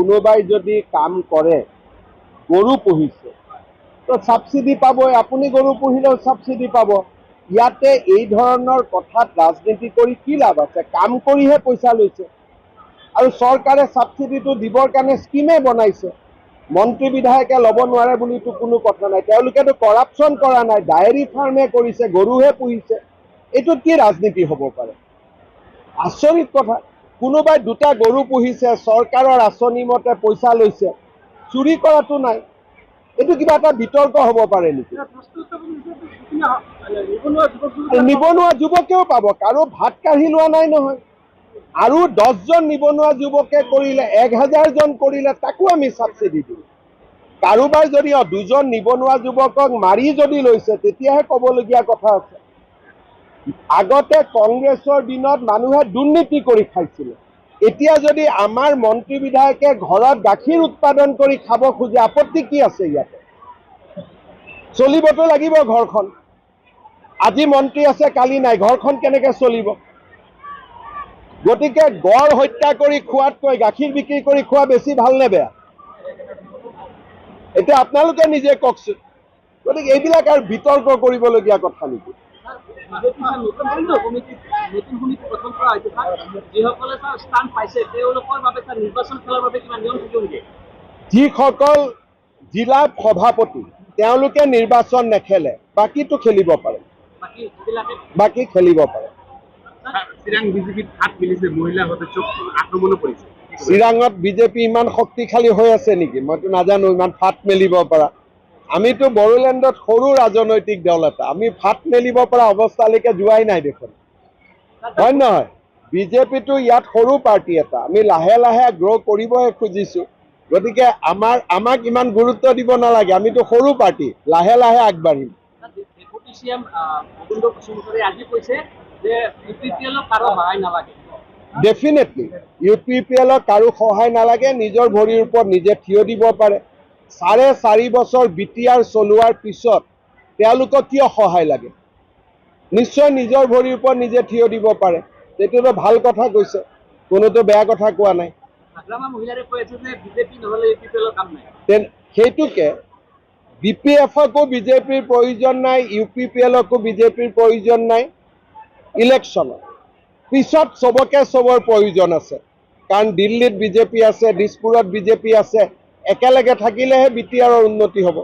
কোনোবাই যদি কাম কৰে গৰু পুহিছে তো সাবসিডি পাবই, আপুনি গৰু পুহিলেও সাবসিডি পাব। ইয়াতে এই ধৰণৰ কথাত ৰাজনীতি কৰি কি লাভ আছে? কাম কৰিহে পইচা লৈছে আৰু চৰকাৰে সাবসিডিটো দিবৰ কাৰণে স্কিমে বনাইছে। মন্ত্ৰী বিধায়কে ল'ব নোৱাৰে বুলিতো কোনো কথা নাই, তেওঁলোকেতো কৰাপশ্যন কৰা নাই, ডায়েৰী ফাৰ্মে কৰিছে, গৰুহে পুহিছে। এইটোত কি ৰাজনীতি হ'ব পাৰে? আচৰিত কথা। কোনোবাই দুটা গৰু পুহিছে, চৰকাৰৰ আঁচনি মতে পইচা লৈছে, চুৰি কৰাটো নাই। এইটো কিবা এটা বিতৰ্ক হ'ব পাৰে নেকি? নিবনুৱা যুৱকেও পাব, কাৰো ভাত কাঢ়ি লোৱা নাই নহয়। আৰু 10 জন নিবনুৱা যুৱকে কৰিলে, 1000 জন কৰিলে, তাকো আমি সাবসিডি দিওঁ। কাৰোবাৰ যদি 2জন নিবনুৱা যুৱকক মাৰি যদি লৈছে, তেতিয়াহে ক'বলগীয়া কথা আছে। আগতে কংগ্ৰেছৰ দিনত মানুহে দুৰ্নীতি কৰি খাইছিলে। এতিয়া যদি আমাৰ মন্ত্ৰী বিধায়কে ঘৰত গাখীৰ উৎপাদন কৰি খাব খোজে, আপত্তি কি আছে ইয়াতে? চলিবতো লাগিব ঘৰখন। আজি মন্ত্ৰী আছে, কালি নাই, ঘৰখন কেনেকে চলিব? গতিকে গড় হত্যা কৰি খোৱাতকৈ গাখীৰ বিক্ৰী কৰি খোৱা বেছি ভাল নে বেয়া? এতিয়া আপোনালোকে নিজে কওকচোন। গতিকে এইবিলাক আৰু বিতৰ্ক কৰিবলগীয়া কথা নেকি? যিসকল জিলা সভাপতি তেওঁলোকে নিৰ্বাচন নেখেলে, বাকীটো খেলিব পাৰে, বাকী খেলিব পাৰে। চিৰাঙত বিজেপি ইমান শক্তিশালী হৈ আছে নেকি? মইতো নাজানো ইমান ফাট মেলিব পৰা। আমিতো বড়োলেণ্ডত সৰু ৰাজনৈতিক দল এটা, আমি ফাট মেলিব পৰা অৱস্থালৈকে যোৱাই নাই দেখোন, হয় নহয়? বিজেপিটো ইয়াত সৰু পাৰ্টি এটা, আমি লাহে লাহে গ্ৰ' কৰিবহে খুজিছোঁ। গতিকে আমাক ইমান গুৰুত্ব দিব নালাগে, আমিতো সৰু পাৰ্টি, লাহে লাহে আগবাঢ়িম। ডেফিনেটলি UPPLক কাৰো সহায় নালাগে, নিজৰ ভৰিৰ ওপৰত নিজে থিয় দিব পাৰে। 4.5 বছৰ BTR চলোৱাৰ পিছত তেওঁলোকক কিয় সহায় লাগে? নিশ্চয় নিজৰ ভৰিৰ ওপৰত নিজে থিয় দিব পাৰে। এইটোতো ভাল কথা কৈছে, কোনোতো বেয়া কথা কোৱা নাই। সেইটোকে BPFকো বিজেপিৰ প্ৰয়োজন নাই, UPPLকো বিজেপিৰ প্ৰয়োজন নাই। ইলেকশ্যনত পিছত চবকে চবৰ প্ৰয়োজন আছে, কাৰণ দিল্লীত বিজেপি আছে, দিছপুৰত বিজেপি আছে, একেলগে থাকিলেহে BTRৰ উন্নতি হ'ব।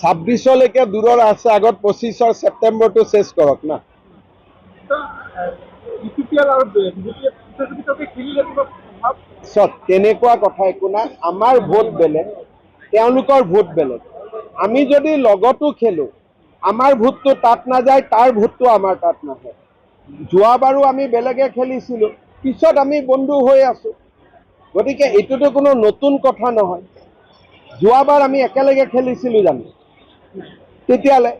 26লৈকে দূৰৰ আছে, আগত 25 ছেপ্টেম্বৰটো চেছ কৰক না। তেনেকুৱা কথা একো নাই, আমাৰ ভোট বেলেগ, তেওঁলোকৰ ভোট বেলেগ। আমি যদি লগতো খেলোঁ, আমাৰ ভোটটো তাত নাযায়, তাৰ ভোটটো আমাৰ তাত নাহে। যোৱাবাৰো আমি বেলেগে খেলিছিলোঁ, পিছত আমি বন্ধু হৈ আছোঁ। গতিকে এইটোতো কোনো নতুন কথা নহয়। যোৱাবাৰ আমি একেলগে খেলিছিলোঁ জানো? তেতিয়ালে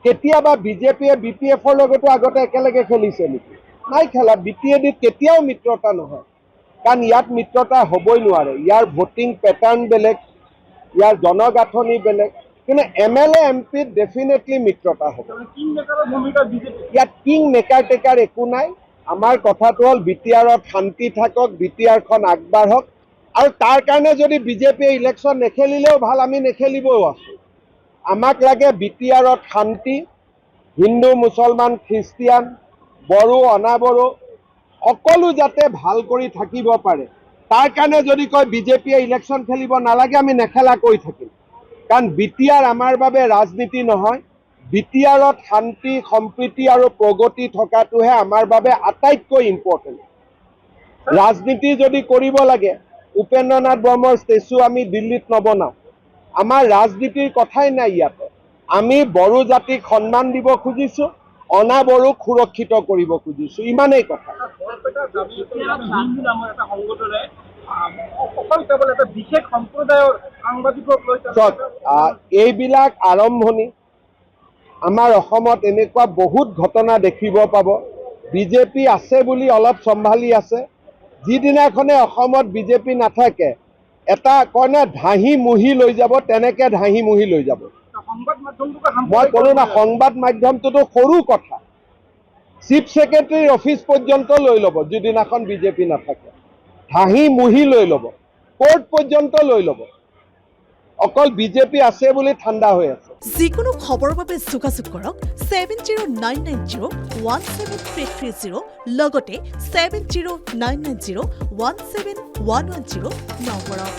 কেতিয়াবা বিজেপিয়ে BPFৰ লগতো আগতে একেলগে খেলিছে নেকি? নাই খেলা। BTADত কেতিয়াও মিত্ৰতা নহয়, কাৰণ ইয়াত মিত্ৰতা হ'বই নোৱাৰে। ইয়াৰ ভোটিং পেটাৰ্ণ বেলেগ, ইয়াৰ জনগাঁথনি বেলেগ, কিন্তু MLA MPত ডেফিনেটলি মিত্ৰতা হ'ব। ইয়াত কিং মেকাৰ টেকাৰ একো নাই। আমাৰ কথাটো হ'ল BTRত শান্তি থাকক, BTRখন আগবাঢ়ক, আৰু তাৰ কাৰণে যদি বিজেপিয়ে ইলেকশ্যন নেখেলিলেও ভাল, আমি নেখেলিবও আছোঁ। আমাক লাগে BTRত শান্তি, হিন্দু মুছলমান খ্ৰীষ্টিয়ান বড়ো অনাবড়ো সকলো যাতে ভাল কৰি থাকিব পাৰে। তাৰ কাৰণে যদি কয় বিজেপিয়ে ইলেকশ্যন খেলিব নালাগে, আমি নেখেলা কৈ থাকিম, কাৰণ BTR আমাৰ বাবে ৰাজনীতি নহয়। BTRত শান্তি সম্প্ৰীতি আৰু প্ৰগতি থকাটোহে আমাৰ বাবে আটাইতকৈ ইম্পৰ্টেণ্ট। ৰাজনীতি যদি কৰিব লাগে, উপেন্দ্ৰনাথ ব্ৰহ্মৰ ষ্টেচু আমি দিল্লীত নবনাওঁ। আমাৰ ৰাজনীতিৰ কথাই নাই ইয়াতে। আমি বড়ো জাতিক সন্মান দিব খুজিছোঁ, অনাবড়োক সুৰক্ষিত কৰিব খুজিছোঁ, ইমানেই কথা। এইবিলাক আৰম্ভণি। আমাৰ অসমত এনেকুৱা বহুত ঘটনা দেখিব পাব। বিজেপি আছে বুলি অলপ চম্ভালি আছে, যিদিনাখনে অসমত বিজেপি নাথাকে, এটা কয় না ধাহি মুহি লৈ যাব, তেনেকে ধাহি মুহি লৈ যাব। মই ক'লো না, সংবাদ মাধ্যমটোতো সৰু কথা, চিফ ছেক্ৰেটাৰীৰ অফিচ পৰ্যন্ত লৈ ল'ব যিদিনাখন বিজেপি নাথাকে। হাঁহি মুহি লৈ ল'ব, কোৰ্ট পৰ্যন্ত লৈ ল'ব। অকল বিজেপি আছে বুলি ঠাণ্ডা হৈ আছে। যিকোনো খবৰৰ বাবে যোগাযোগ কৰক 7099017330 লগতে 7099017110 নম্বৰত।